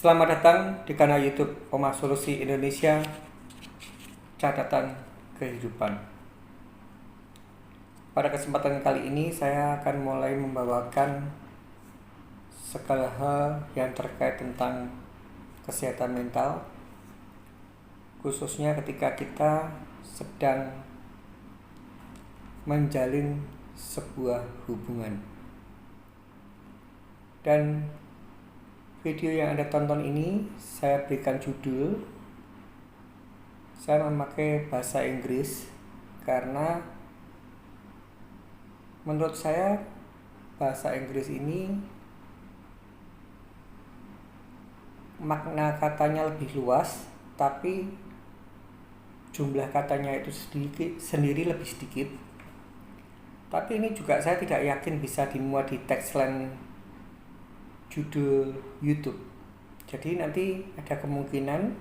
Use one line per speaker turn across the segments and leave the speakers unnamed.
Selamat datang di kanal YouTube Oma Solusi Indonesia, Catatan Kehidupan. Pada kesempatan kali ini saya akan mulai membawakan segala hal yang terkait tentang kesehatan mental, khususnya ketika kita sedang menjalin sebuah hubungan. Dan video yang Anda tonton ini saya berikan judul, saya memakai bahasa Inggris karena menurut saya bahasa Inggris ini makna katanya lebih luas, tapi jumlah katanya itu sendiri lebih sedikit. Tapi ini juga saya tidak yakin bisa dimuat di tagline judul YouTube. Jadi nanti ada kemungkinan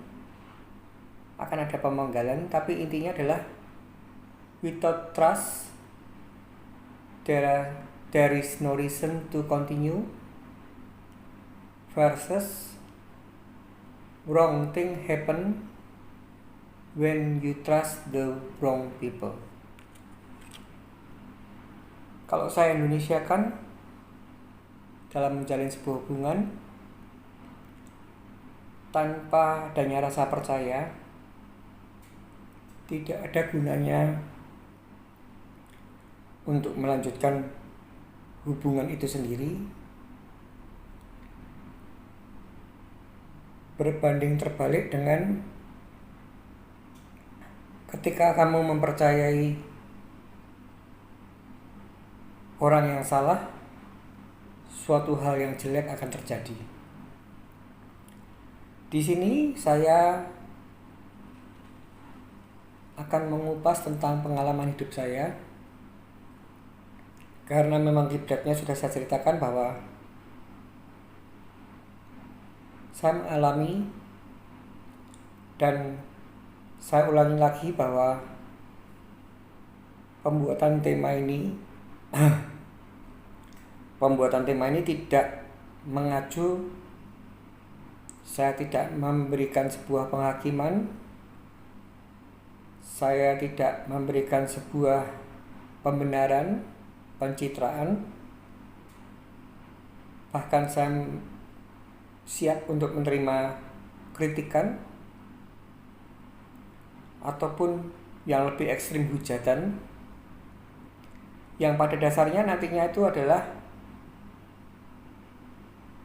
akan ada pemanggalan, tapi intinya adalah without trust there is no reason to continue versus wrong thing happen when you trust the wrong people. Kalau saya Indonesia kan dalam menjalin sebuah hubungan tanpa adanya rasa percaya, tidak ada gunanya untuk melanjutkan hubungan itu sendiri. Berbanding terbalik dengan ketika kamu mempercayai orang yang salah, suatu hal yang jelek akan terjadi. Di sini saya akan mengupas tentang pengalaman hidup saya, karena memang kiblatnya sudah saya ceritakan bahwa saya mengalami, dan saya ulangi lagi bahwa pembuatan tema ini tidak mengacu, saya tidak memberikan sebuah penghakiman, saya tidak memberikan sebuah pembenaran, pencitraan. Bahkan saya siap untuk menerima kritikan ataupun yang lebih ekstrim, hujatan, yang pada dasarnya nantinya itu adalah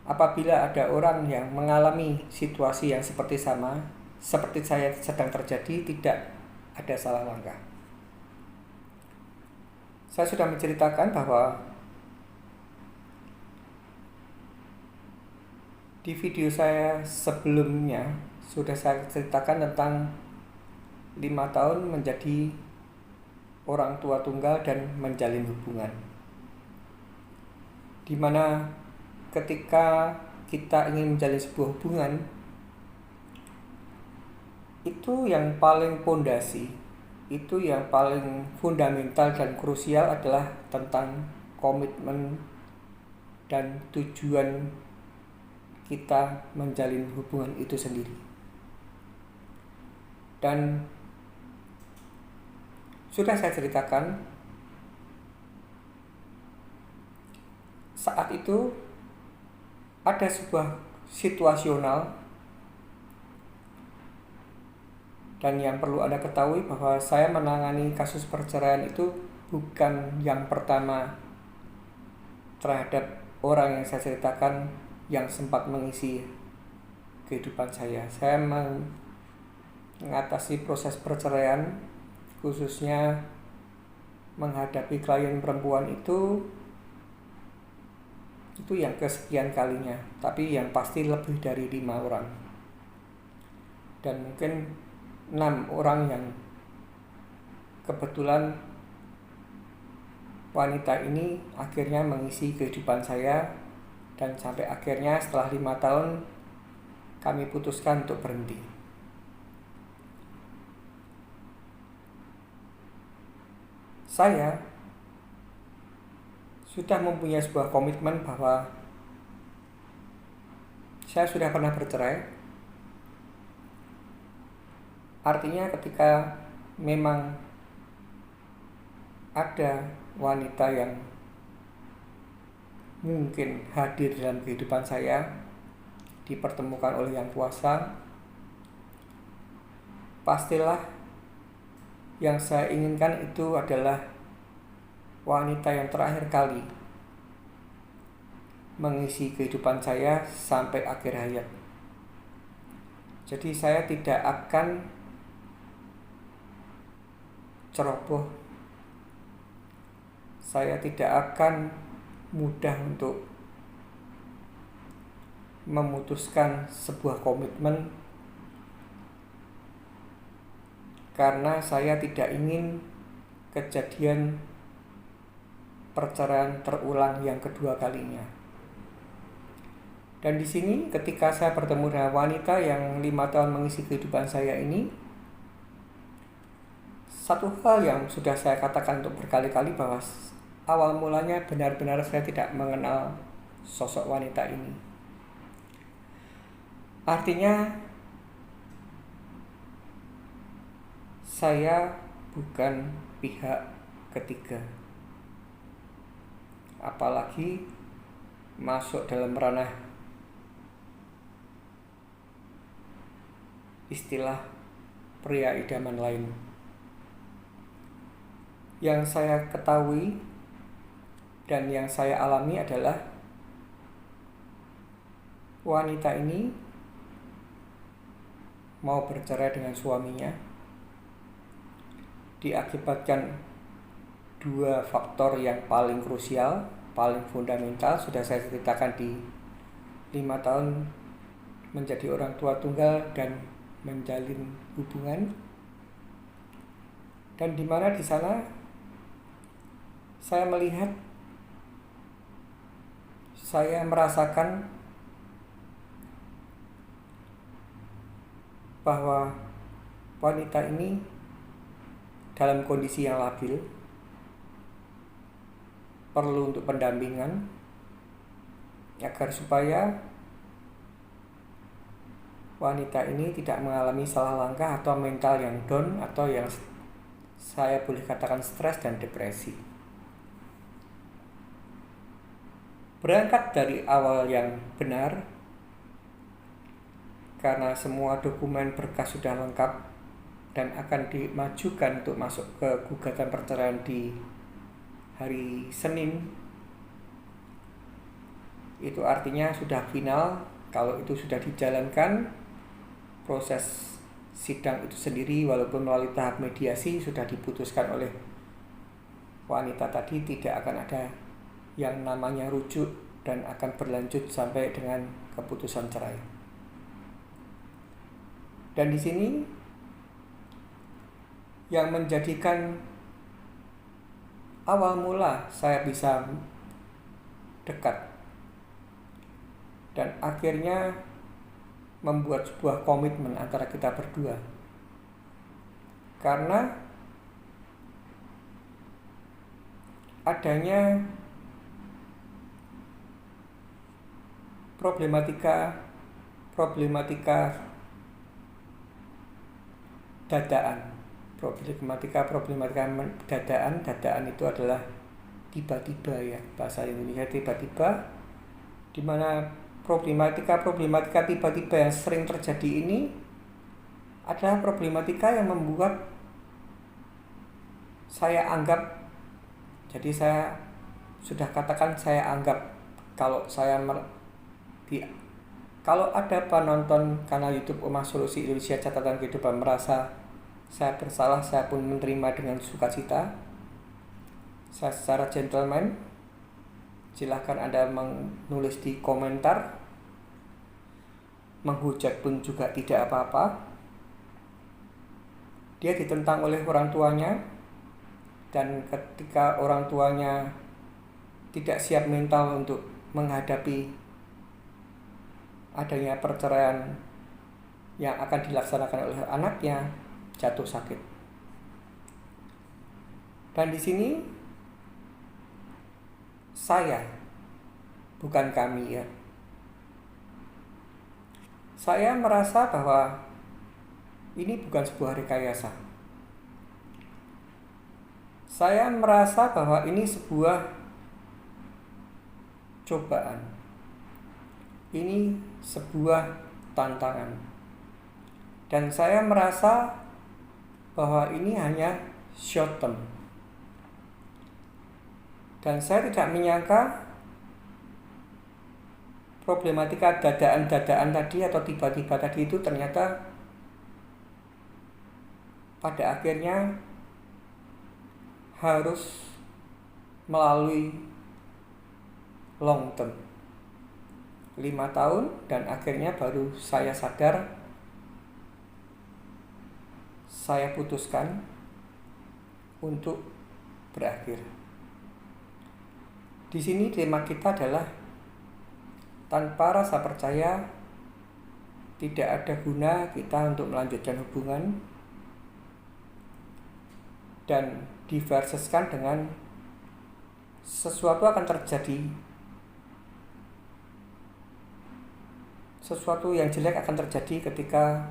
apabila ada orang yang mengalami situasi yang seperti saya sedang terjadi, tidak ada salah langkah. Saya sudah menceritakan bahwa di video saya sebelumnya sudah saya ceritakan tentang 5 tahun menjadi orang tua tunggal dan menjalin hubungan, dimana ketika kita ingin menjalin sebuah hubungan, itu yang paling pondasi, itu yang paling fundamental dan krusial adalah tentang komitmen dan tujuan kita menjalin hubungan itu sendiri. Dan sudah saya ceritakan, saat itu ada sebuah situasional, dan yang perlu Anda ketahui bahwa saya menangani kasus perceraian itu bukan yang pertama terhadap orang yang saya ceritakan yang sempat mengisi kehidupan saya. Saya mengatasi proses perceraian, khususnya menghadapi klien perempuan itu yang kesekian kalinya, tapi yang pasti lebih dari 5 orang, dan mungkin 6 orang yang kebetulan wanita ini akhirnya mengisi kehidupan saya, dan sampai akhirnya setelah 5 tahun kami putuskan untuk berhenti. Saya sudah mempunyai sebuah komitmen bahwa saya sudah pernah bercerai. Artinya ketika memang ada wanita yang mungkin hadir dalam kehidupan saya, dipertemukan oleh Yang Kuasa, pastilah yang saya inginkan itu adalah wanita yang terakhir kali mengisi kehidupan saya sampai akhir hayat. Jadi saya tidak akan ceroboh, saya tidak akan mudah untuk memutuskan sebuah komitmen, karena saya tidak ingin kejadian perceraian terulang yang kedua kalinya. Dan di sini ketika saya bertemu dengan wanita yang 5 tahun mengisi kehidupan saya ini, satu hal yang sudah saya katakan untuk berkali-kali bahwa awal mulanya benar-benar saya tidak mengenal sosok wanita ini. Artinya saya bukan pihak ketiga, apalagi masuk dalam ranah istilah pria idaman lain. Yang saya ketahui dan yang saya alami adalah wanita ini mau bercerai dengan suaminya diakibatkan 2 faktor yang paling krusial, paling fundamental. Sudah saya ceritakan di 5 tahun menjadi orang tua tunggal dan menjalin hubungan, dan di mana di sana saya melihat, saya merasakan bahwa wanita ini dalam kondisi yang labil, perlu untuk pendampingan agar supaya wanita ini tidak mengalami salah langkah atau mental yang down, atau yang saya boleh katakan stres dan depresi. Berangkat dari awal yang benar, karena semua dokumen berkas sudah lengkap dan akan dimajukan untuk masuk ke gugatan perceraian di hari Senin, itu artinya sudah final. Kalau itu sudah dijalankan, proses sidang itu sendiri walaupun melalui tahap mediasi sudah diputuskan oleh wanita tadi, tidak akan ada yang namanya rujuk dan akan berlanjut sampai dengan keputusan cerai. Dan di sini yang menjadikan awal mula saya bisa dekat dan akhirnya membuat sebuah komitmen antara kita berdua, karena adanya problematika dadaan. Dadaan itu adalah tiba-tiba, ya, bahasa Indonesia tiba-tiba, di mana problematika tiba-tiba yang sering terjadi ini adalah problematika yang membuat saya anggap, jadi saya sudah katakan, saya anggap kalau kalau ada penonton kanal YouTube Omah Solusi Indonesia Catatan Kehidupan merasa saya bersalah, saya pun menerima dengan sukacita. Saya secara gentleman, silahkan Anda menulis di komentar, menghujat pun juga tidak apa-apa. Dia ditentang oleh orang tuanya, dan ketika orang tuanya tidak siap mental untuk menghadapi adanya perceraian yang akan dilaksanakan oleh anaknya, jatuh sakit. Dan di sini saya, bukan kami, ya, saya merasa bahwa ini bukan sebuah rekayasa. Saya merasa bahwa ini sebuah cobaan. Ini sebuah tantangan. Dan saya merasa bahwa ini hanya short term. Dan saya tidak menyangka problematika dadaan-dadaan tadi atau tiba-tiba tadi itu ternyata pada akhirnya harus melalui long term 5 tahun, dan akhirnya baru saya sadar, saya putuskan untuk berakhir. Di sini tema kita adalah tanpa rasa percaya tidak ada guna kita untuk melanjutkan hubungan, dan diverseskan dengan sesuatu akan terjadi, sesuatu yang jelek akan terjadi ketika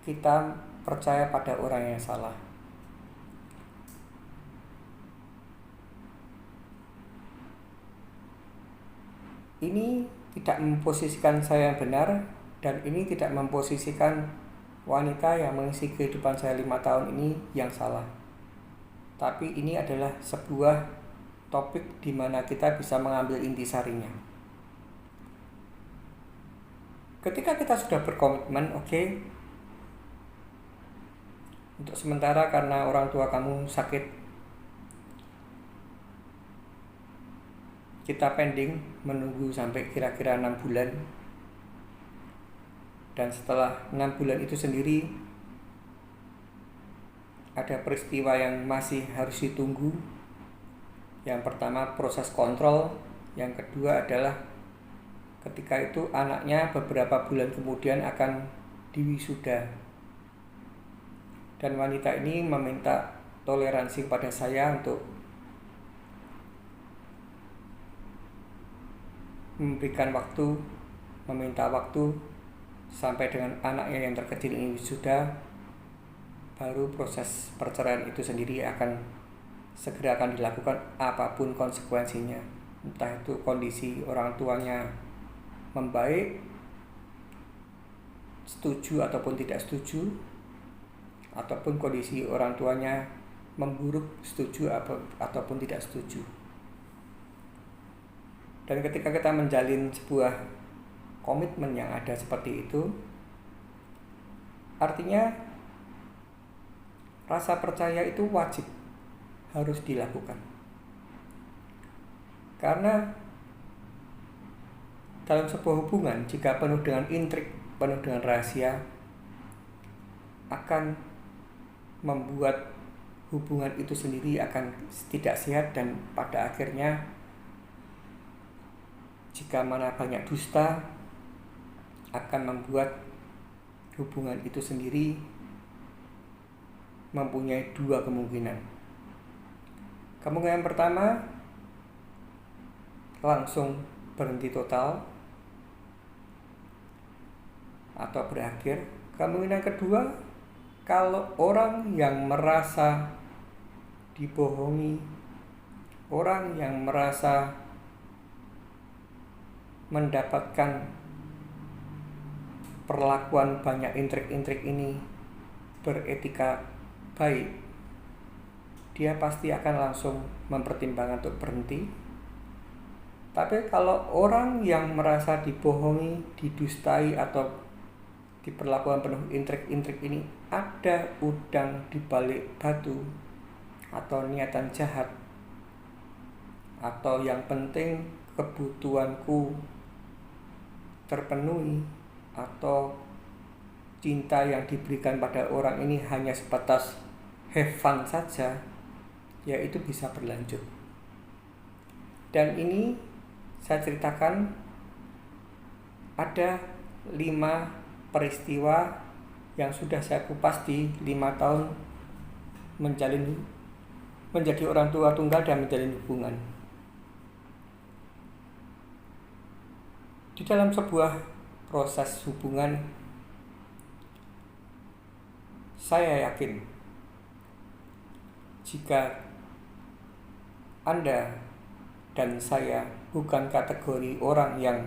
kita percaya pada orang yang salah. Ini tidak memposisikan saya yang benar, dan ini tidak memposisikan wanita yang mengisi kehidupan saya 5 tahun ini yang salah. Tapi ini adalah sebuah topik di mana kita bisa mengambil intisarinya. Ketika kita sudah berkomitmen, oke, untuk sementara karena orang tua kamu sakit, kita pending menunggu sampai kira-kira 6 bulan. Dan setelah 6 bulan itu sendiri ada peristiwa yang masih harus ditunggu. Yang pertama proses kontrol, yang kedua adalah ketika itu anaknya beberapa bulan kemudian akan diwisuda. Dan wanita ini meminta toleransi kepada saya untuk memberikan waktu, meminta waktu sampai dengan anaknya yang terkecil ini wisuda, baru proses perceraian itu sendiri segera akan dilakukan apapun konsekuensinya. Entah itu kondisi orang tuanya membaik, setuju ataupun tidak setuju, ataupun kondisi orang tuanya memburuk, setuju ataupun tidak setuju. Dan ketika kita menjalin sebuah komitmen yang ada seperti itu, artinya rasa percaya itu wajib harus dilakukan. Karena dalam sebuah hubungan, jika penuh dengan intrik, penuh dengan rahasia, akan membuat hubungan itu sendiri akan tidak sehat, dan pada akhirnya jika mana banyak dusta akan membuat hubungan itu sendiri mempunyai 2 kemungkinan. Kemungkinan pertama, langsung berhenti total atau berakhir. Kemungkinan kedua, kalau orang yang merasa dibohongi, orang yang merasa mendapatkan perlakuan banyak intrik-intrik ini beretika baik, dia pasti akan langsung mempertimbangkan untuk berhenti. Tapi kalau orang yang merasa dibohongi, didustai, atau diperlakukan penuh intrik-intrik ini ada udang di balik batu, atau niatan jahat, atau yang penting kebutuhanku terpenuhi, atau cinta yang diberikan pada orang ini hanya sebatas have fun saja, ya itu bisa berlanjut. Dan ini saya ceritakan ada 5 peristiwa yang sudah saya kupas di 5 tahun menjadi orang tua tunggal dan menjalin hubungan. Di dalam sebuah proses hubungan, saya yakin jika Anda dan saya bukan kategori orang yang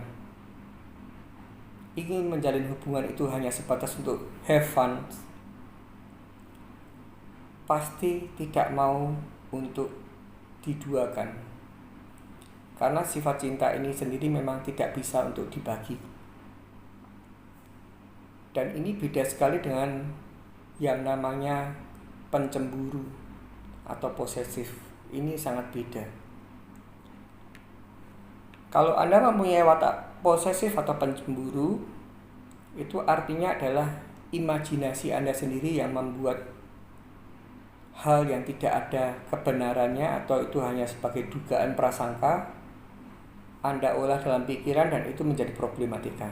ingin menjalin hubungan itu hanya sebatas untuk have fun, pasti tidak mau untuk diduakan. Karena sifat cinta ini sendiri memang tidak bisa untuk dibagi. Dan ini beda sekali dengan yang namanya pencemburu atau posesif. Ini sangat beda. Kalau Anda mempunyai watak posesif atau pencemburu, itu artinya adalah imajinasi Anda sendiri yang membuat hal yang tidak ada kebenarannya atau itu hanya sebagai dugaan prasangka Anda olah dalam pikiran dan itu menjadi problematika.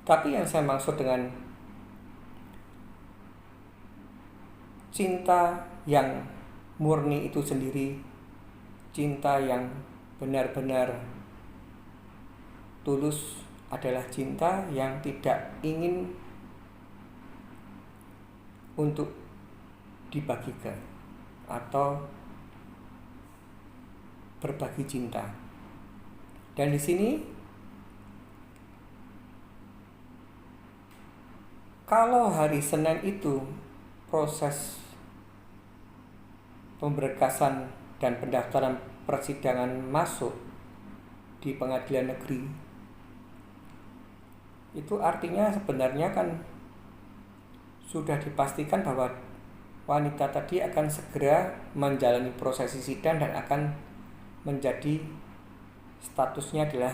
Tapi yang saya maksud dengan cinta yang murni itu sendiri, cinta yang benar-benar tulus adalah cinta yang tidak ingin untuk dibagikan atau berbagi cinta. Dan di sini kalau hari Senin itu proses pemberkasan dan pendaftaran persidangan masuk di pengadilan negeri, itu artinya sebenarnya kan sudah dipastikan bahwa wanita tadi akan segera menjalani prosesi sidang dan akan menjadi statusnya adalah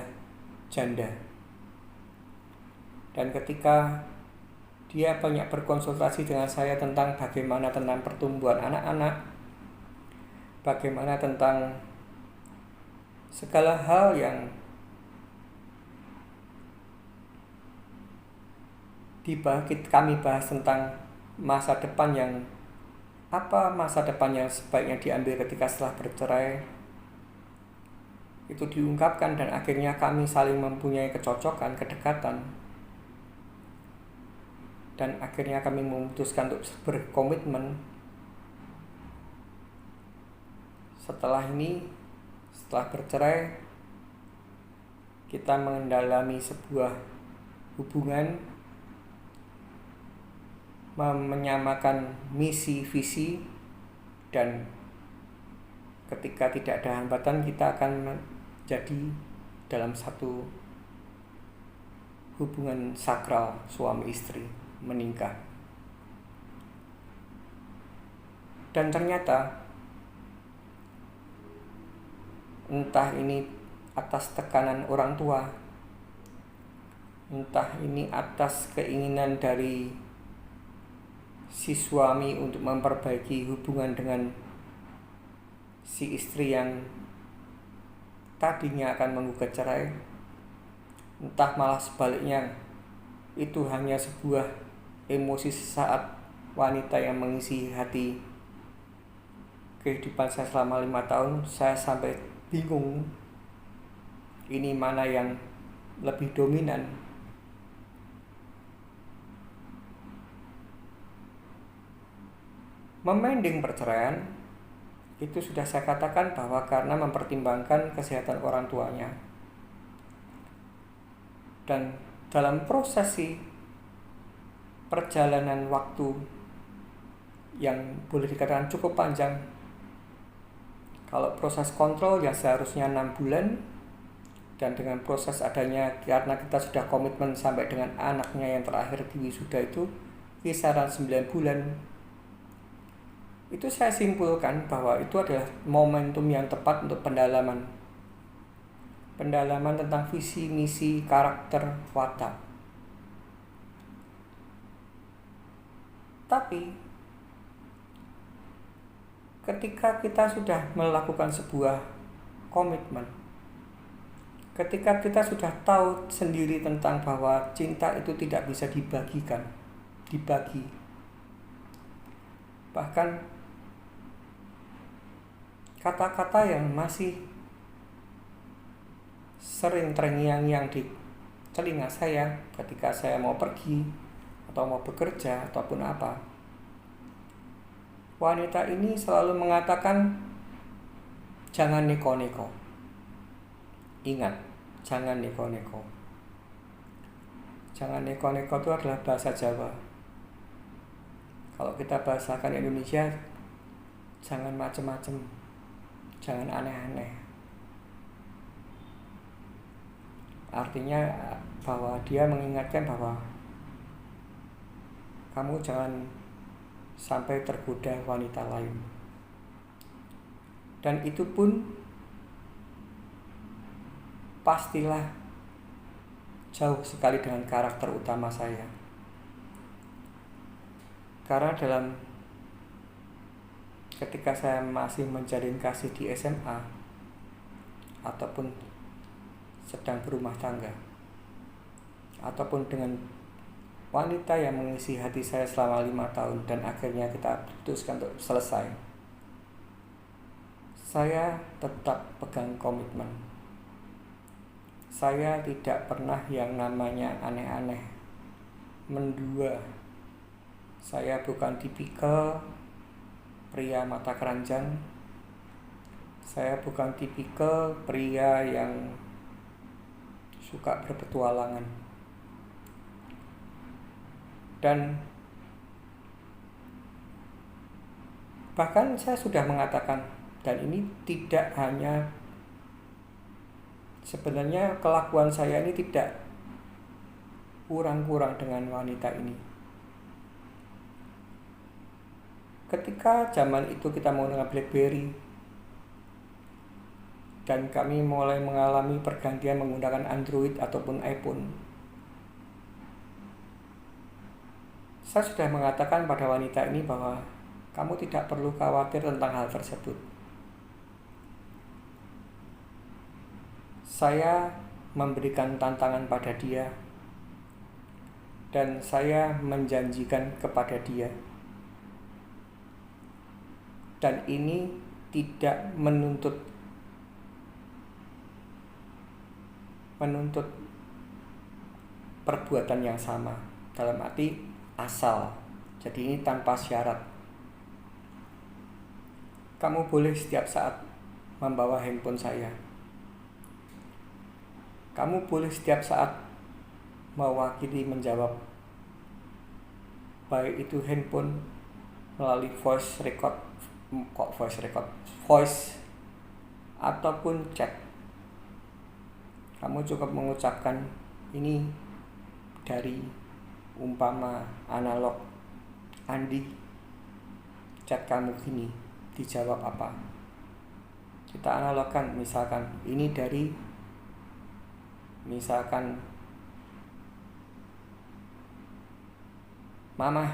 janda. Dan ketika dia banyak berkonsultasi dengan saya tentang bagaimana tentang pertumbuhan anak-anak, bagaimana tentang segala hal yang kami bahas tentang masa depan yang sebaiknya diambil ketika setelah bercerai, itu diungkapkan dan akhirnya kami saling mempunyai kecocokan, kedekatan, dan akhirnya kami memutuskan untuk berkomitmen. Setelah bercerai, kita mendalami sebuah hubungan, menyamakan misi, visi, dan ketika tidak ada hambatan kita akan menjadi dalam satu hubungan sakral suami istri, menikah. Dan ternyata entah ini atas tekanan orang tua, entah ini atas keinginan dari si suami untuk memperbaiki hubungan dengan si istri yang tadinya akan menggugat cerai, entah malah sebaliknya itu hanya sebuah emosi sesaat wanita yang mengisi hati kehidupan saya selama 5 tahun. Saya sampai bingung ini mana yang lebih dominan. Memending perceraian itu sudah saya katakan bahwa karena mempertimbangkan kesehatan orang tuanya. Dan dalam prosesi perjalanan waktu yang boleh dikatakan cukup panjang, kalau proses kontrol ya seharusnya 6 bulan, dan dengan proses adanya karena kita sudah komitmen sampai dengan anaknya yang terakhir di wisuda itu kisaran 9 bulan. Itu saya simpulkan bahwa itu adalah momentum yang tepat untuk pendalaman tentang visi, misi, karakter, watak. Tapi ketika kita sudah melakukan sebuah komitmen, ketika kita sudah tahu sendiri tentang bahwa cinta itu tidak bisa dibagi, bahkan kata-kata yang masih sering terngiang-ngiang di telinga saya ketika saya mau pergi atau mau bekerja ataupun apa. Wanita ini selalu mengatakan, jangan neko-neko. Ingat, jangan neko-neko. Jangan neko-neko itu adalah bahasa Jawa. Kalau kita bahasakan Indonesia, jangan macem-macem, jangan aneh-aneh. Artinya bahwa dia mengingatkan bahwa kamu jangan sampai tergoda wanita lain. Dan itu pun pastilah jauh sekali dengan karakter utama saya. Karena ketika saya masih menjalin kasih di SMA ataupun sedang berumah tangga ataupun dengan wanita yang mengisi hati saya selama 5 tahun dan akhirnya kita putuskan untuk selesai, saya tetap pegang komitmen. Saya tidak pernah yang namanya aneh-aneh, mendua. Saya bukan tipikal pria mata keranjang. Saya bukan tipikal pria yang suka berpetualangan. Dan bahkan saya sudah mengatakan, dan ini tidak hanya, sebenarnya kelakuan saya ini tidak kurang-kurang dengan wanita ini. Ketika zaman itu kita menggunakan BlackBerry dan kami mulai mengalami pergantian menggunakan Android ataupun iPhone, saya sudah mengatakan pada wanita ini bahwa kamu tidak perlu khawatir tentang hal tersebut. Saya memberikan tantangan pada dia dan saya menjanjikan kepada dia, dan ini tidak menuntut perbuatan yang sama, dalam arti asal. Jadi ini tanpa syarat. Kamu boleh setiap saat membawa handphone saya. Kamu boleh setiap saat mewakili menjawab, baik itu handphone melalui voice ataupun chat. Kamu cukup mengucapkan, ini dari umpama analog, Andi, chat kamu gini, dijawab apa. Kita analogkan, misalkan ini dari, misalkan Mama,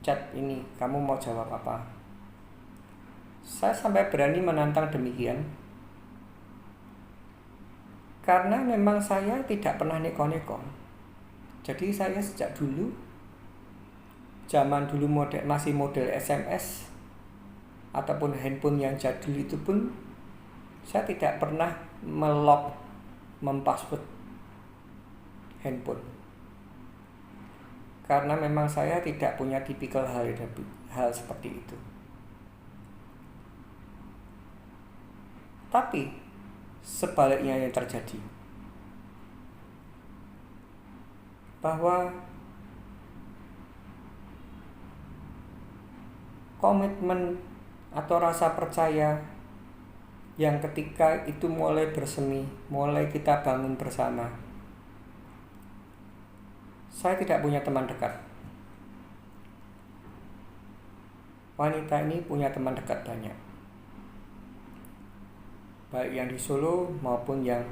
chat ini, kamu mau jawab apa? Saya sampai berani menantang demikian, karena memang saya tidak pernah neko-neko. Jadi saya sejak dulu, zaman dulu masih model SMS ataupun handphone yang jadul itu pun, saya tidak pernah mempassword handphone. Karena memang saya tidak punya tipikal hal seperti itu. Tapi sebaliknya yang terjadi, bahwa komitmen atau rasa percaya yang ketika itu mulai bersemi, mulai kita bangun bersama, saya tidak punya teman dekat. Wanita ini punya teman dekat banyak, baik yang di Solo maupun yang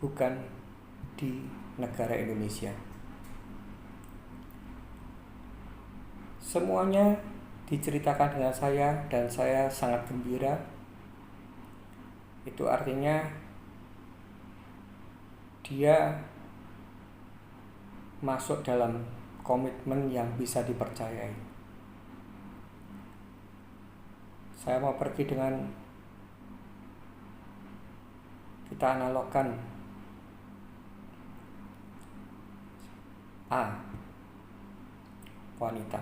bukan di negara Indonesia. Semuanya diceritakan dengan saya dan saya sangat gembira. Itu artinya dia masuk dalam komitmen yang bisa dipercayai. Saya mau pergi dengan Kita analogkan A, wanita.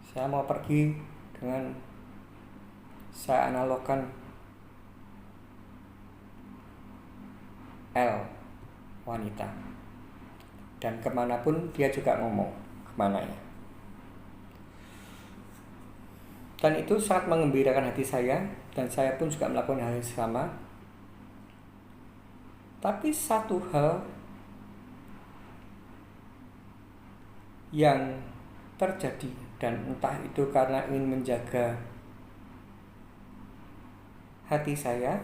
Saya mau pergi dengan saya analogkan L, wanita. Dan kemanapun dia juga ngomong, kemana ya. Dan itu sangat mengembirakan hati saya, dan saya pun juga melakukan hal yang sama. Tapi satu hal yang terjadi, dan entah itu karena ingin menjaga hati saya,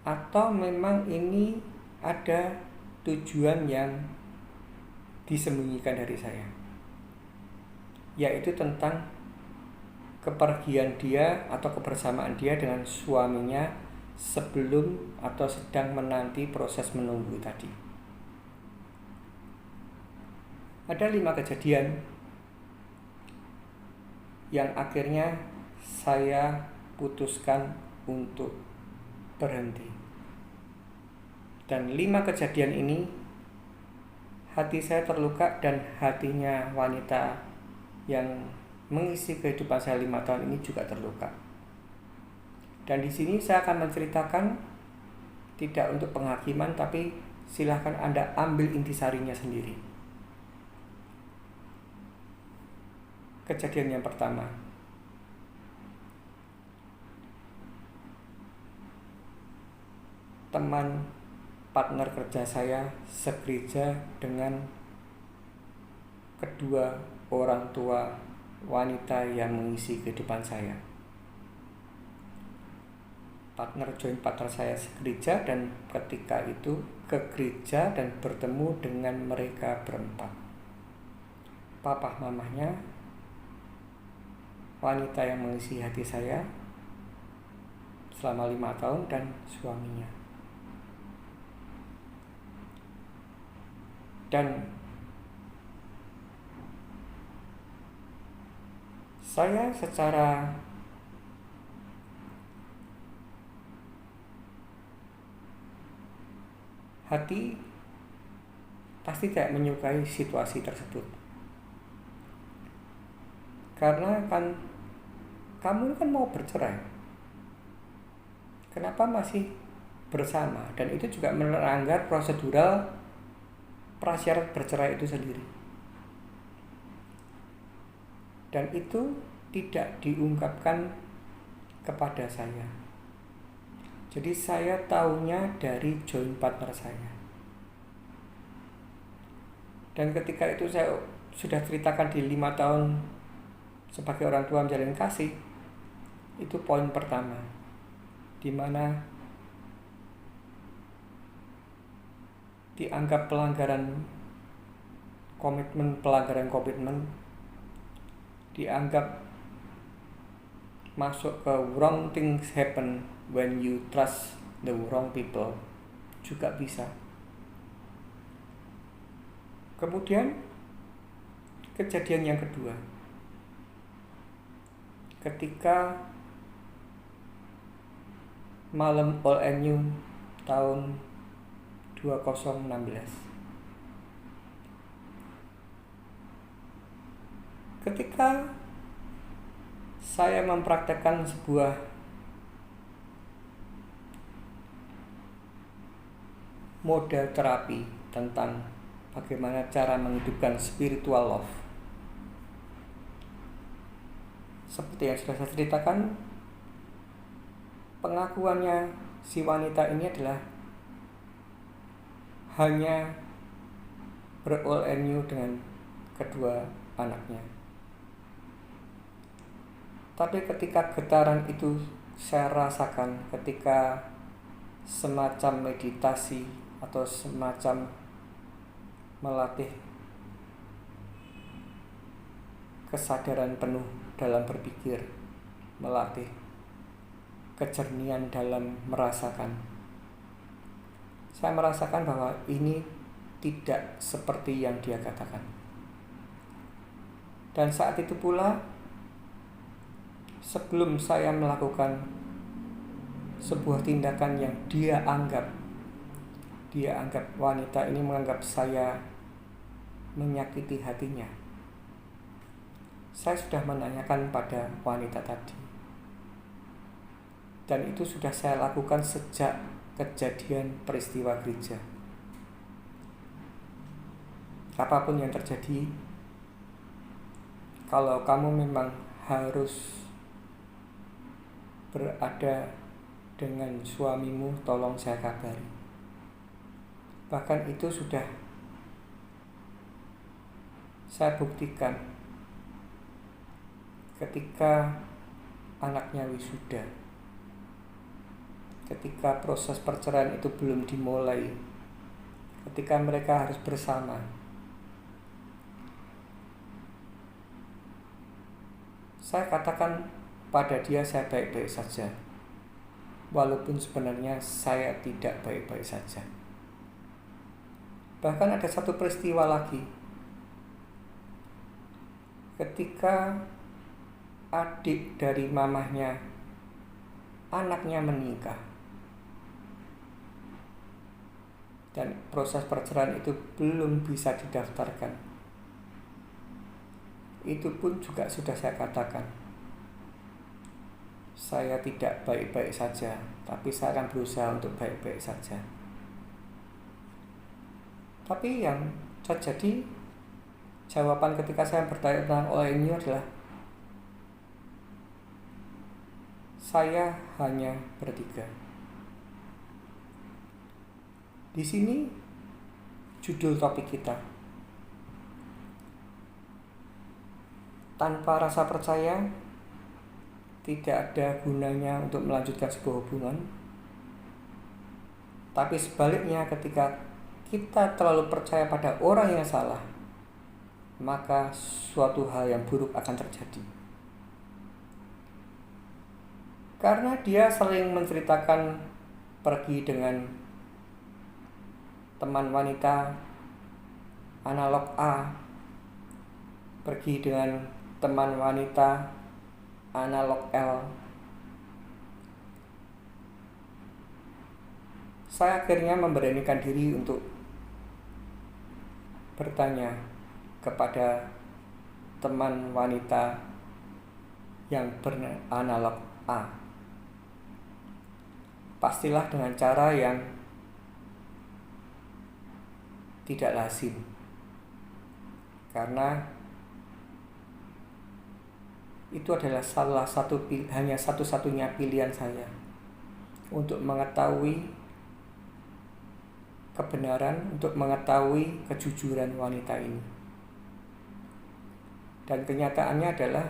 atau memang ini ada tujuan yang disembunyikan dari saya, yaitu tentang kepergian dia atau kebersamaan dia dengan suaminya sebelum atau sedang menanti proses menunggu tadi. Ada 5 kejadian yang akhirnya saya putuskan untuk berhenti. Dan 5 kejadian ini hati saya terluka, dan hatinya wanita yang mengisi kehidupan saya 5 tahun ini juga terluka. Dan di sini saya akan menceritakan tidak untuk penghakiman, tapi silahkan Anda ambil intisarinya sendiri. Kejadian yang pertama, teman partner kerja saya segereja dengan kedua orang tua wanita yang mengisi kehidupan saya. Joint partner saya segereja, dan ketika itu ke gereja dan bertemu dengan mereka berempat. Papa mamahnya, wanita yang mengisi hati saya selama 5 tahun, dan suaminya. Dan saya secara hati pasti tidak menyukai situasi tersebut, karena kan kamu kan mau bercerai, kenapa masih bersama? Dan itu juga melanggar prosedural prasyarat bercerai itu sendiri. Dan itu tidak diungkapkan kepada saya. Jadi saya taunya dari joint partner saya. Dan ketika itu saya sudah ceritakan di 5 tahun sebagai orang tua menjalin kasih. Itu poin pertama, di mana dianggap pelanggaran komitmen, dianggap masuk ke wrong things happen when you trust the wrong people juga bisa. Kemudian kejadian yang kedua, ketika malam All and New tahun 2016, ketika saya mempraktekkan sebuah model terapi tentang bagaimana cara menghidupkan spiritual love. Seperti yang sudah saya ceritakan, pengakuannya si wanita ini adalah hanya ber-all and new dengan kedua anaknya. Tapi ketika getaran itu saya rasakan ketika semacam meditasi atau semacam melatih kesadaran penuh dalam berpikir, melatih kejernihan dalam merasakan. Saya merasakan bahwa ini tidak seperti yang dia katakan. Dan saat itu pula, sebelum saya melakukan sebuah tindakan yang dia anggap wanita ini menganggap saya menyakiti hatinya. Saya sudah menanyakan pada wanita tadi, dan itu sudah saya lakukan sejak kejadian peristiwa gereja. Apapun yang terjadi, kalau kamu memang harus berada dengan suamimu, tolong saya kabari. Bahkan itu sudah saya buktikan ketika anaknya wisuda, ketika proses perceraian itu belum dimulai, ketika mereka harus bersama. Saya katakan pada dia saya baik-baik saja, walaupun sebenarnya saya tidak baik-baik saja. Bahkan ada satu peristiwa lagi, ketika adik dari mamahnya, anaknya menikah, dan proses perceraian itu belum bisa didaftarkan. Itu pun juga sudah saya katakan, saya tidak baik-baik saja, tapi saya akan berusaha untuk baik-baik saja. Tapi yang terjadi, jawaban ketika saya bertanya tentang ONU adalah, saya hanya bertiga. Di sini judul topik kita, tanpa rasa percaya tidak ada gunanya untuk melanjutkan sebuah hubungan. Tapi sebaliknya, ketika kita terlalu percaya pada orang yang salah, maka suatu hal yang buruk akan terjadi. Karena dia sering menceritakan pergi dengan teman wanita analog A, pergi dengan teman wanita analog L. Saya akhirnya memberanikan diri untuk bertanya kepada teman wanita yang beranalog A. Pastilah dengan cara yang tidak lazim, karena itu adalah hanya satu-satunya pilihan saya untuk mengetahui kebenaran, untuk mengetahui kejujuran wanita ini. Dan kenyataannya adalah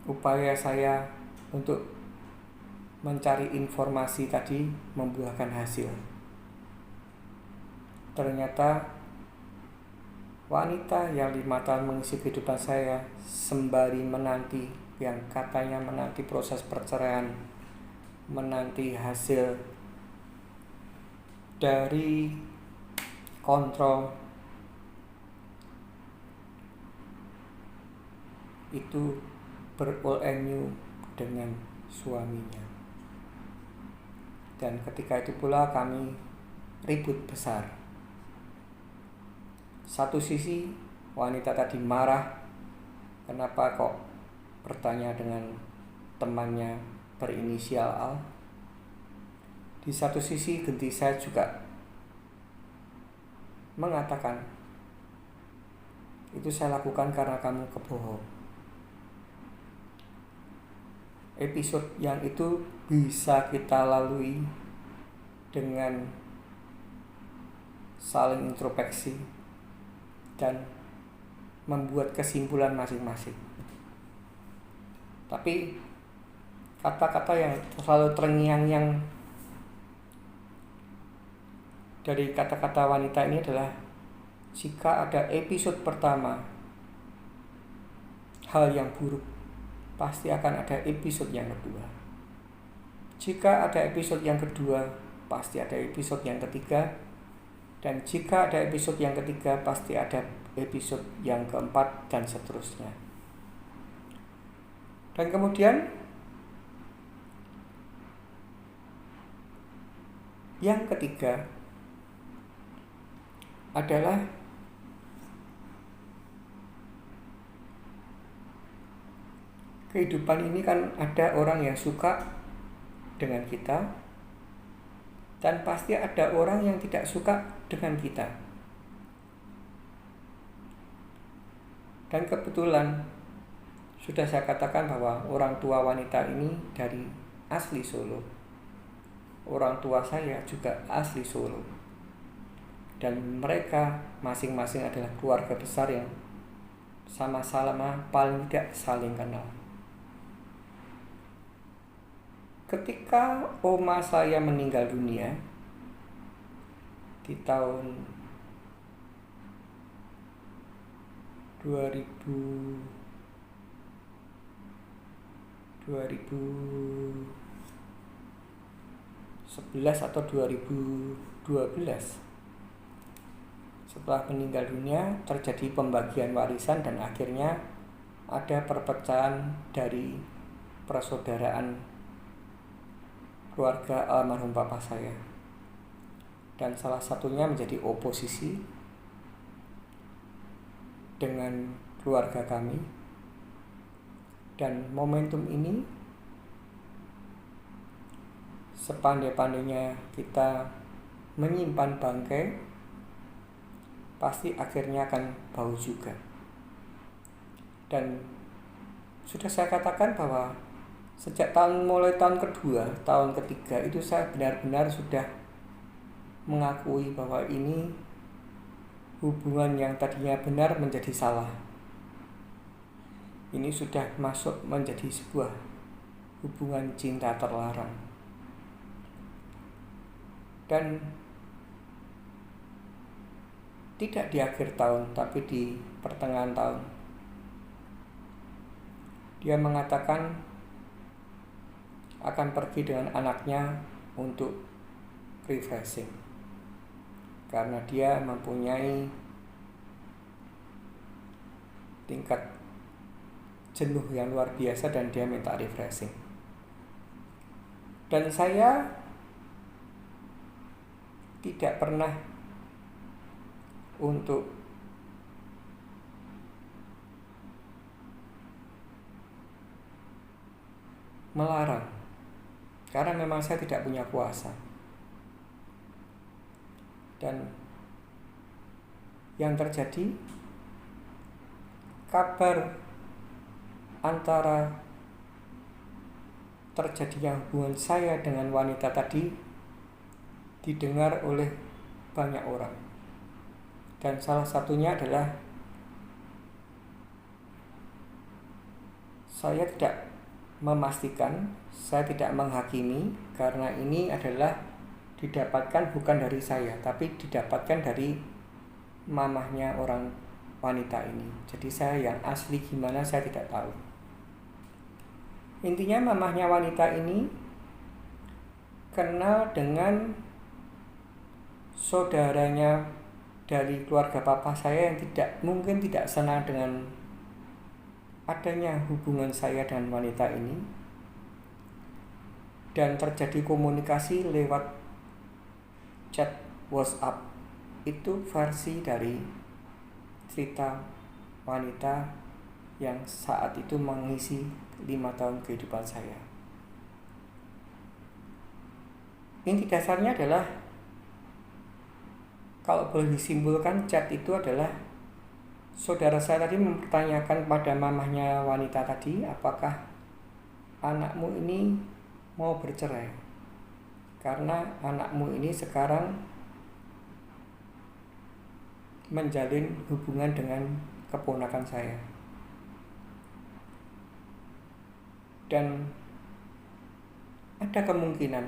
upaya saya untuk mencari informasi tadi membuahkan hasil. Ternyata wanita yang 5 tahun mengisi kehidupan saya sembari menanti, yang katanya menanti proses perceraian, menanti hasil dari kontrol, itu ber-ONU dengan suaminya. Dan ketika itu pula kami ribut besar. Satu sisi wanita tadi marah, kenapa kok bertanya dengan temannya berinisial A. Di satu sisi genti saya juga mengatakan, itu saya lakukan karena kamu kebohong. Episode yang itu bisa kita lalui dengan saling introspeksi dan membuat kesimpulan masing-masing. Tapi kata-kata yang selalu terngiang-ngiang dari kata-kata wanita ini adalah, jika ada episode pertama hal yang buruk, pasti akan ada episode yang kedua. Jika ada episode yang kedua, pasti ada episode yang ketiga. Dan jika ada episode yang ketiga, pasti ada episode yang keempat, dan seterusnya. Dan kemudian yang ketiga adalah kehidupan ini kan ada orang yang suka dengan kita, dan pasti ada orang yang tidak suka dengan kita. Dan kebetulan sudah saya katakan bahwa orang tua wanita ini dari asli Solo. Orang tua saya juga asli Solo. Dan mereka masing-masing adalah keluarga besar yang sama-sama paling tidak saling kenal. Ketika oma saya meninggal dunia di tahun 2011 atau 2012, setelah meninggal dunia terjadi pembagian warisan dan akhirnya ada perpecahan dari persaudaraan keluarga almarhum papa saya, dan salah satunya menjadi oposisi dengan keluarga kami. Dan momentum ini sepandai-pandainya kita menyimpan bangkai, pasti akhirnya akan bau juga. Dan sudah saya katakan bahwa sejak mulai tahun kedua, tahun ketiga itu saya benar-benar sudah mengakui bahwa ini hubungan yang tadinya benar menjadi salah. Ini sudah masuk menjadi sebuah hubungan cinta terlarang. Dan tidak di akhir tahun, tapi di pertengahan tahun, dia mengatakan akan pergi dengan anaknya untuk refreshing, karena dia mempunyai tingkat jenuh yang luar biasa dan dia minta refreshing. Dan saya tidak pernah untuk melarang, karena memang saya tidak punya kuasa. Dan yang terjadi, kabar antara terjadinya hubungan saya dengan wanita tadi didengar oleh banyak orang. Dan salah satunya adalah saya tidak memastikan, saya tidak menghakimi, karena ini adalah didapatkan bukan dari saya, tapi didapatkan dari mamahnya orang wanita ini. Jadi saya yang asli gimana saya tidak tahu. Intinya mamahnya wanita ini kenal dengan saudaranya dari keluarga papa saya yang mungkin tidak senang dengan adanya hubungan saya dengan wanita ini, dan terjadi komunikasi lewat chat WhatsApp. Itu versi dari cerita wanita yang saat itu mengisi 5 tahun kehidupan saya. Inti dasarnya adalah, kalau boleh disimpulkan, chat itu adalah saudara saya tadi mempertanyakan kepada mamahnya wanita tadi, apakah anakmu ini mau bercerai, karena anakmu ini sekarang menjalin hubungan dengan keponakan saya. Dan ada kemungkinan,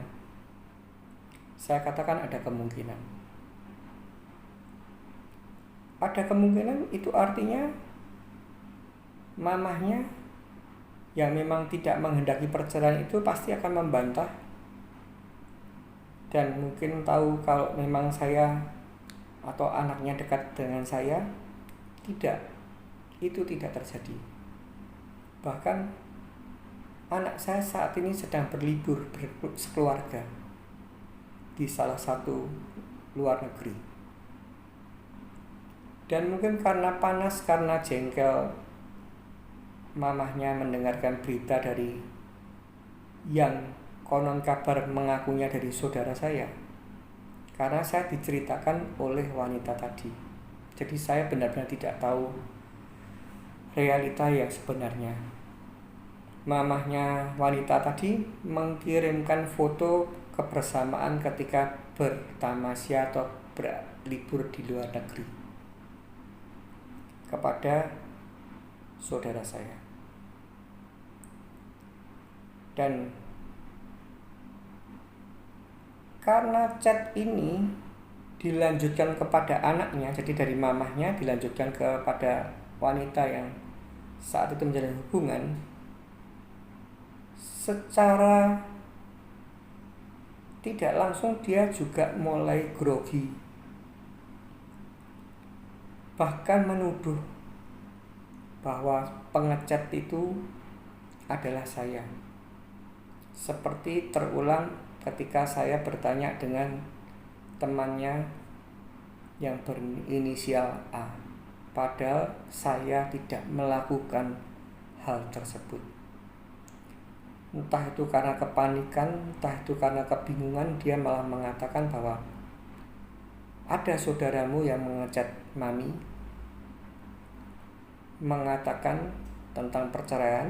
saya katakan ada kemungkinan itu artinya mamahnya yang memang tidak menghendaki perceraian itu pasti akan membantah, dan mungkin tahu kalau memang saya atau anaknya dekat dengan saya. Tidak, itu tidak terjadi. Bahkan anak saya saat ini sedang berlibur sekeluarga di salah satu luar negeri. Dan mungkin karena panas, karena jengkel, mamahnya mendengarkan berita dari yang konon kabar mengakunya dari saudara saya. Karena saya diceritakan oleh wanita tadi. Jadi saya benar-benar tidak tahu realita yang sebenarnya. Mamahnya wanita tadi mengirimkan foto kebersamaan ketika bertamasya atau berlibur di luar negeri kepada saudara saya. Dan karena chat ini dilanjutkan kepada anaknya, jadi dari mamahnya dilanjutkan kepada wanita yang saat itu menjalin hubungan, secara tidak langsung dia juga mulai grogi, bahkan menuduh bahwa pengecat itu adalah saya. Seperti terulang ketika saya bertanya dengan temannya yang berinisial A, padahal saya tidak melakukan hal tersebut. Entah itu karena kepanikan, entah itu karena kebingungan, dia malah mengatakan bahwa ada saudaramu yang mengecat mami, mengatakan tentang perceraian,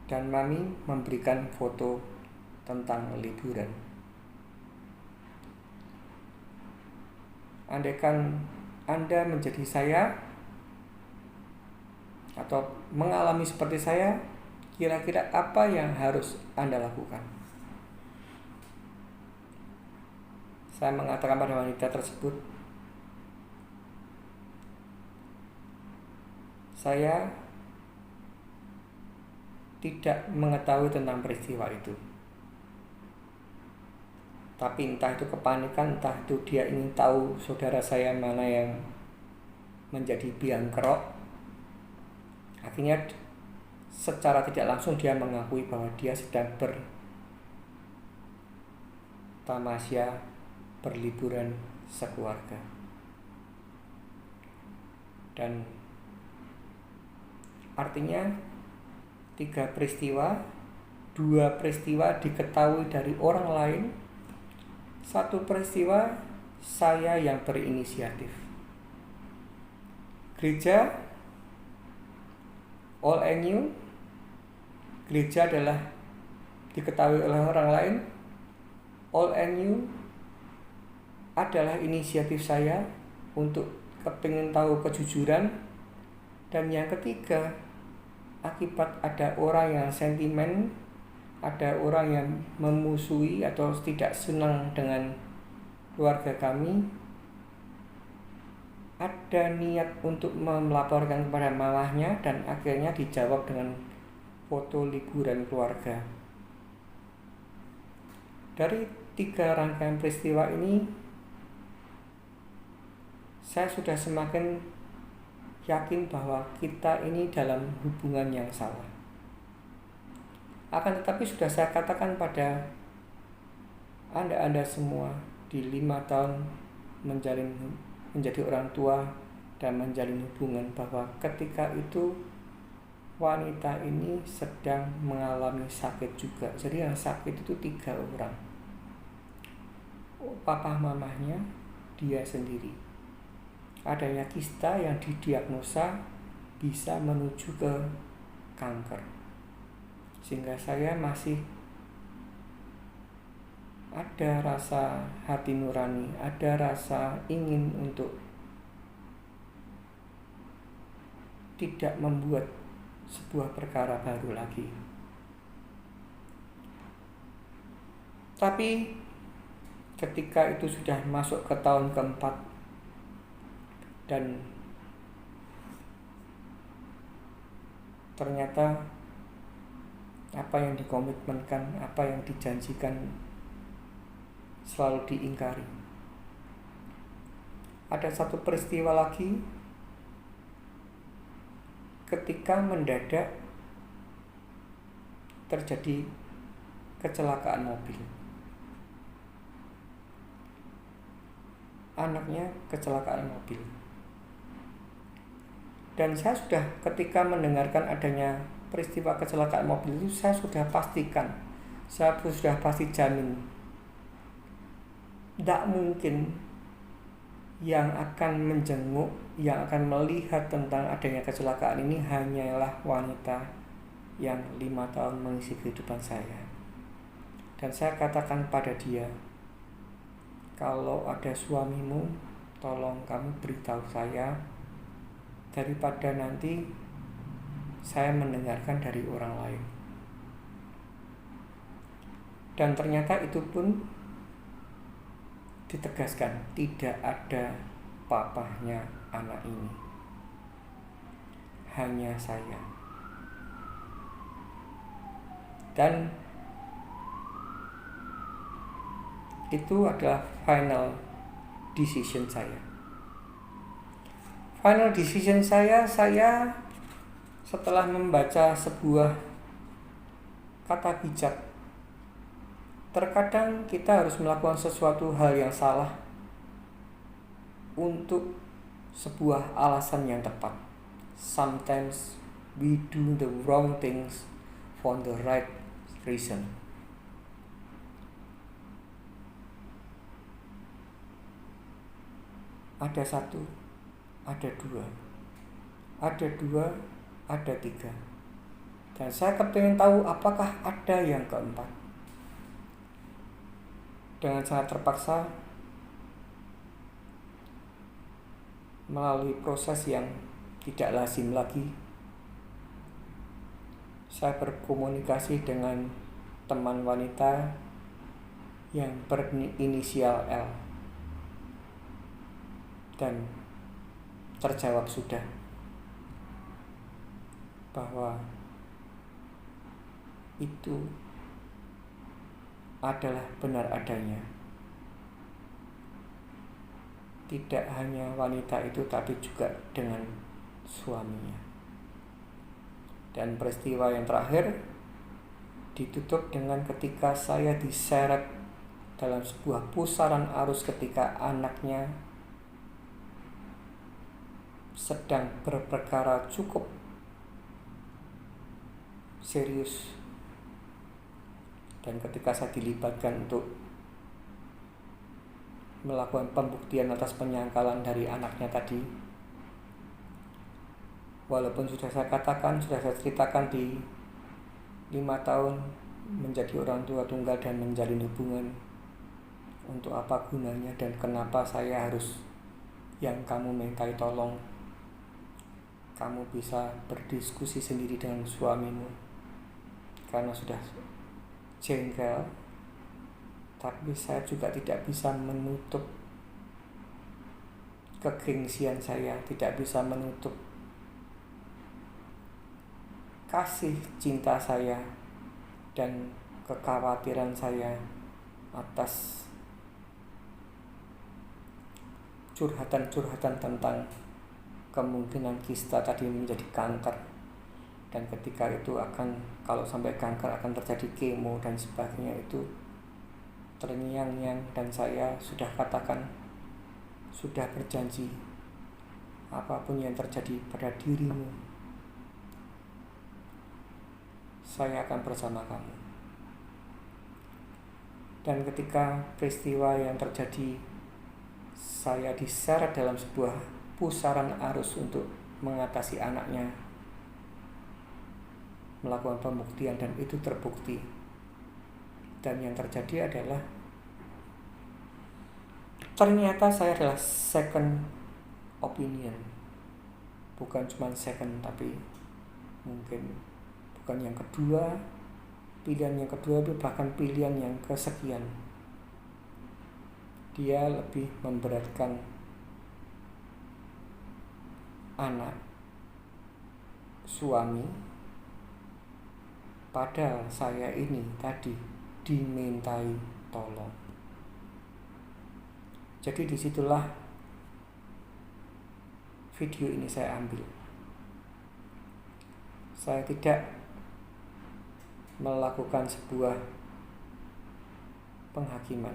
dan mami memberikan foto tentang liburan. Andaikan Anda menjadi saya atau mengalami seperti saya, kira-kira apa yang harus Anda lakukan? Saya mengatakan pada wanita tersebut, saya tidak mengetahui tentang peristiwa itu. Tapi entah itu kepanikan, entah itu dia ingin tahu saudara saya mana yang menjadi biang kerok, akhirnya secara tidak langsung dia mengakui bahwa dia sedang bertamasya, berliburan sekeluarga. Dan artinya 3 peristiwa, 2 peristiwa diketahui dari orang lain, 1 peristiwa saya yang berinisiatif. Gereja all and new, gereja adalah diketahui oleh orang lain, all and new adalah inisiatif saya untuk kepingin tahu kejujuran. Dan yang ketiga, akibat ada orang yang sentimen, ada orang yang memusuhi atau tidak senang dengan keluarga kami, ada niat untuk melaporkan kepada mamahnya, dan akhirnya dijawab dengan foto liburan keluarga. Dari 3 rangkaian peristiwa ini, saya sudah semakin yakin bahwa kita ini dalam hubungan yang salah. Akan tetapi sudah saya katakan pada Anda semua di 5 tahun menjadi orang tua dan menjalin hubungan, bahwa ketika itu wanita ini sedang mengalami sakit juga. Jadi yang sakit itu 3 orang. Papa mamahnya, dia sendiri. Adanya kista yang didiagnosa bisa menuju ke kanker. Sehingga saya masih ada rasa hati nurani, ada rasa ingin untuk tidak membuat sebuah perkara baru lagi. Tapi ketika itu sudah masuk ke tahun keempat dan ternyata apa yang dikomitmenkan, apa yang dijanjikan selalu diingkari. Ada satu peristiwa lagi ketika mendadak terjadi kecelakaan mobil. Anaknya kecelakaan mobil. Dan saya sudah, ketika mendengarkan adanya peristiwa kecelakaan mobil itu, saya sudah pastikan, saya sudah pasti jamin, tidak mungkin yang akan menjenguk, yang akan melihat tentang adanya kecelakaan ini hanyalah wanita yang 5 tahun mengisi kehidupan saya. Dan saya katakan pada dia, kalau ada suamimu, tolong kamu beritahu saya, daripada nanti saya mendengarkan dari orang lain. Dan ternyata itu pun ditegaskan, tidak ada papahnya anak ini, hanya saya. Dan itu adalah final decision saya. Final decision saya setelah membaca sebuah kata bijak. Terkadang kita harus melakukan sesuatu hal yang salah untuk sebuah alasan yang tepat. Sometimes we do the wrong things for the right reason. Ada satu, ada dua, ada tiga. Dan saya kepingin tahu apakah ada yang keempat. Dengan sangat terpaksa, melalui proses yang tidak lazim lagi, saya berkomunikasi dengan teman wanita yang berinisial L. Dan terjawab sudah bahwa itu adalah benar adanya. Tidak hanya wanita itu, tapi juga dengan suaminya. Dan peristiwa yang terakhir ditutup dengan ketika saya diseret dalam sebuah pusaran arus ketika anaknya sedang berperkara cukup serius. Dan ketika saya dilibatkan untuk melakukan pembuktian atas penyangkalan dari anaknya tadi, walaupun sudah saya katakan, sudah saya ceritakan di 5 tahun menjadi orang tua tunggal dan menjalin hubungan, untuk apa gunanya dan kenapa saya harus yang kamu mintai tolong. Kamu bisa berdiskusi sendiri dengan suamimu karena sudah jengkel. Tapi saya juga tidak bisa menutup kegengsian saya, tidak bisa menutup kasih cinta saya dan kekhawatiran saya atas curhatan-curhatan tentang kemungkinan kista tadi menjadi kanker. Dan ketika itu kalau sampai kanker akan terjadi kemo dan sebagainya, itu terngiang-ngiang. Dan saya sudah katakan, sudah berjanji, apapun yang terjadi pada dirimu, saya akan bersama kamu. Dan ketika peristiwa yang terjadi, saya diseret dalam sebuah pusaran arus untuk mengatasi anaknya, melakukan pembuktian, dan itu terbukti. Dan yang terjadi adalah ternyata saya adalah second opinion, bukan cuma second, tapi mungkin bukan yang kedua, pilihan yang kedua, itu bahkan pilihan yang kesekian. Dia lebih memberatkan anak, suami, padahal saya ini tadi dimintai tolong. Jadi disitulah video ini saya ambil. Saya tidak melakukan sebuah penghakiman.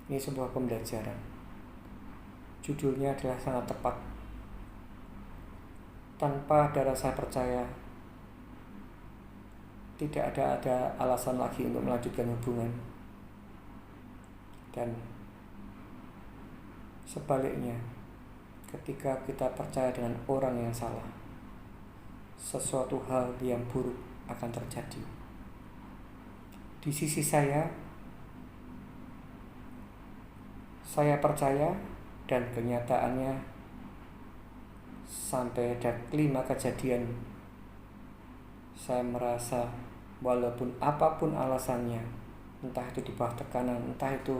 Ini sebuah pembelajaran. Judulnya adalah sangat tepat. Tanpa ada rasa percaya, tidak ada alasan lagi untuk melanjutkan hubungan. Dan sebaliknya, ketika kita percaya dengan orang yang salah, sesuatu hal yang buruk akan terjadi. Di sisi saya percaya, dan kenyataannya sampai ada 5 kejadian saya merasa walaupun apapun alasannya, entah itu di bawah tekanan, entah itu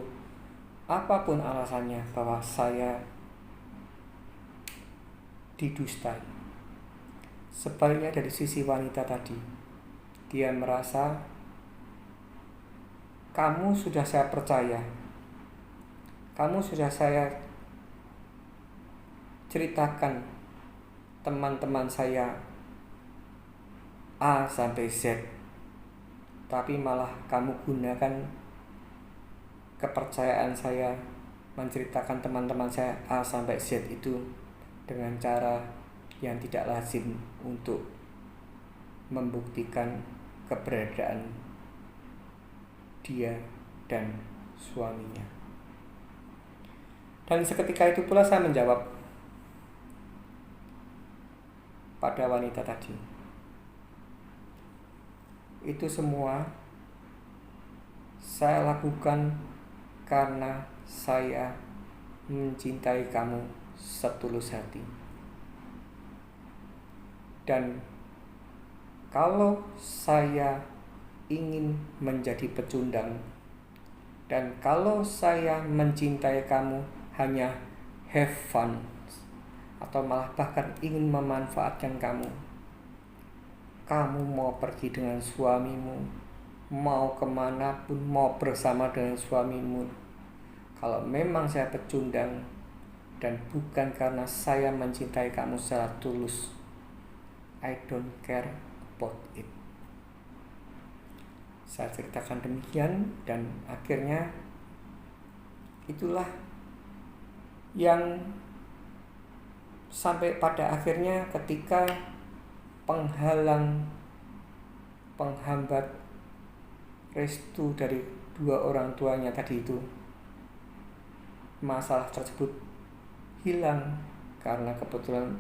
apapun alasannya, bahwa saya didustai. Sebaliknya dari sisi wanita tadi, dia merasa kamu sudah saya percaya, kamu sudah saya ceritakan teman-teman saya A sampai Z, tapi malah kamu gunakan kepercayaan saya menceritakan teman-teman saya A sampai Z itu dengan cara yang tidak lazim untuk membuktikan keberadaan dia dan suaminya. Dan seketika itu pula saya menjawab pada wanita tadi, itu semua saya lakukan karena saya mencintai kamu setulus hati. Dan kalau saya ingin menjadi pecundang, dan kalau saya mencintai kamu hanya have fun, atau malah bahkan ingin memanfaatkan kamu mau pergi dengan suamimu, mau kemanapun, mau bersama dengan suamimu, kalau memang saya pecundang dan bukan karena saya mencintai kamu secara tulus, I don't care about it. Saya ceritakan demikian, dan akhirnya itulah yang sampai pada akhirnya ketika penghambat restu dari 2 orang tuanya tadi itu, masalah tersebut hilang karena kebetulan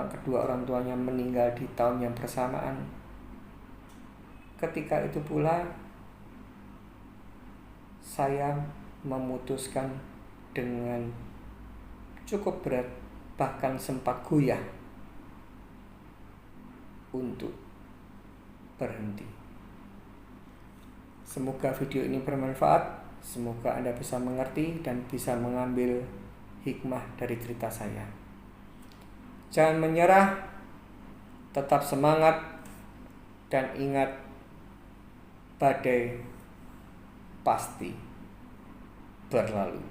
kedua orang tuanya meninggal di tahun yang bersamaan. Ketika itu pula saya memutuskan dengan cukup berat, bahkan sempat goyah, untuk berhenti. Semoga video ini bermanfaat, semoga Anda bisa mengerti dan bisa mengambil hikmah dari cerita saya. Jangan menyerah, tetap semangat, dan ingat, badai pasti berlalu.